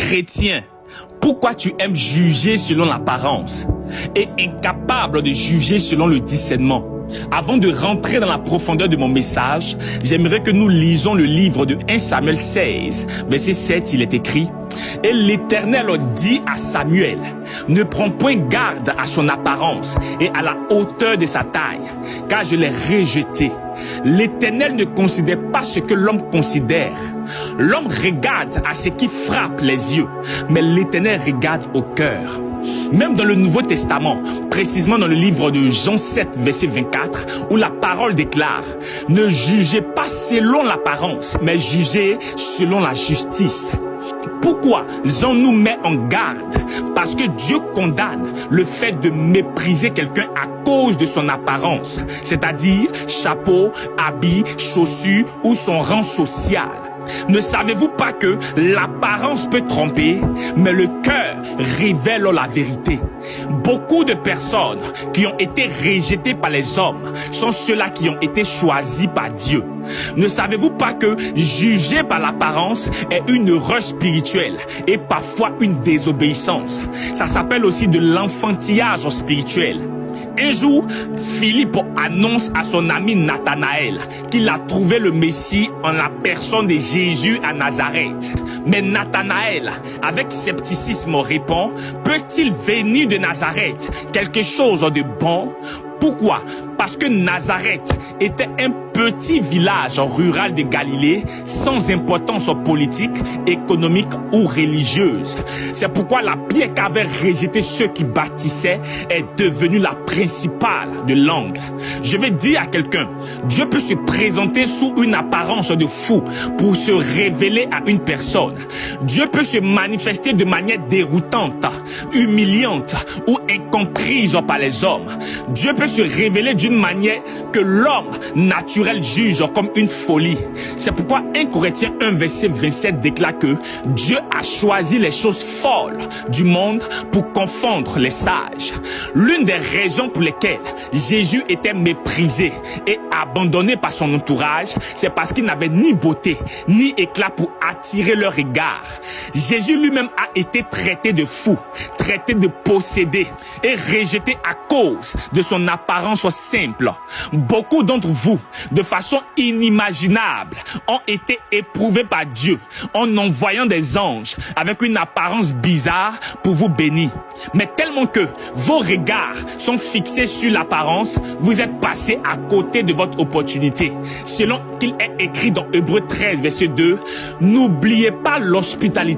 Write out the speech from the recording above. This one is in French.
Chrétien, pourquoi tu aimes juger selon l'apparence et incapable de juger selon le discernement? Avant de rentrer dans la profondeur de mon message, j'aimerais que nous lisons le livre de 1 Samuel 16, verset 7, il est écrit: « Et l'Éternel dit à Samuel, ne prends point garde à son apparence et à la hauteur de sa taille, car je l'ai rejeté. L'Éternel ne considère pas ce que l'homme considère. L'homme regarde à ce qui frappe les yeux, mais l'Éternel regarde au cœur. » Même dans le Nouveau Testament, précisément dans le livre de Jean 7, verset 24, où la parole déclare: « Ne jugez pas selon l'apparence, mais jugez selon la justice. » Pourquoi Jean nous met en garde? Parce que Dieu condamne le fait de mépriser quelqu'un à cause de son apparence, c'est-à-dire chapeau, habit, chaussures ou son rang social. Ne savez-vous pas que l'apparence peut tromper, mais le cœur révèle la vérité? Beaucoup de personnes qui ont été rejetées par les hommes sont ceux-là qui ont été choisis par Dieu. Ne savez-vous pas que juger par l'apparence est une erreur spirituelle et parfois une désobéissance? Ça s'appelle aussi de l'enfantillage spirituel. Un jour, Philippe annonce à son ami Nathanaël qu'il a trouvé le Messie en la personne de Jésus à Nazareth. Mais Nathanaël, avec scepticisme, répond: peut-il venir de Nazareth quelque chose de bon? Pourquoi? Parce que Nazareth était un petit village rural de Galilée sans importance politique, économique ou religieuse. C'est pourquoi la pierre qu'avaient rejeté ceux qui bâtissaient est devenue la principale de l'angle. Je vais dire à quelqu'un, Dieu peut se présenter sous une apparence de fou pour se révéler à une personne. Dieu peut se manifester de manière déroutante, humiliante ou incomprise par les hommes. Dieu peut se révéler d'une manière que l'homme naturel juge comme une folie. C'est pourquoi 1 Corinthiens 1 verset 27 déclare que Dieu a choisi les choses folles du monde pour confondre les sages. L'une des raisons pour lesquelles Jésus était méprisé et abandonné par son entourage, c'est parce qu'il n'avait ni beauté ni éclat pour attirer leur regard. Jésus lui-même a été traité de fou, traité de possédé et rejeté à cause de son apparence simple. Beaucoup d'entre vous, de façon inimaginable, ont été éprouvés par Dieu en envoyant des anges avec une apparence bizarre pour vous bénir. Mais tellement que vos regards sont fixés sur l'apparence, vous êtes passé à côté de votre opportunité. Selon qu'il est écrit dans Hébreux 13, verset 2, n'oubliez pas l'hospitalité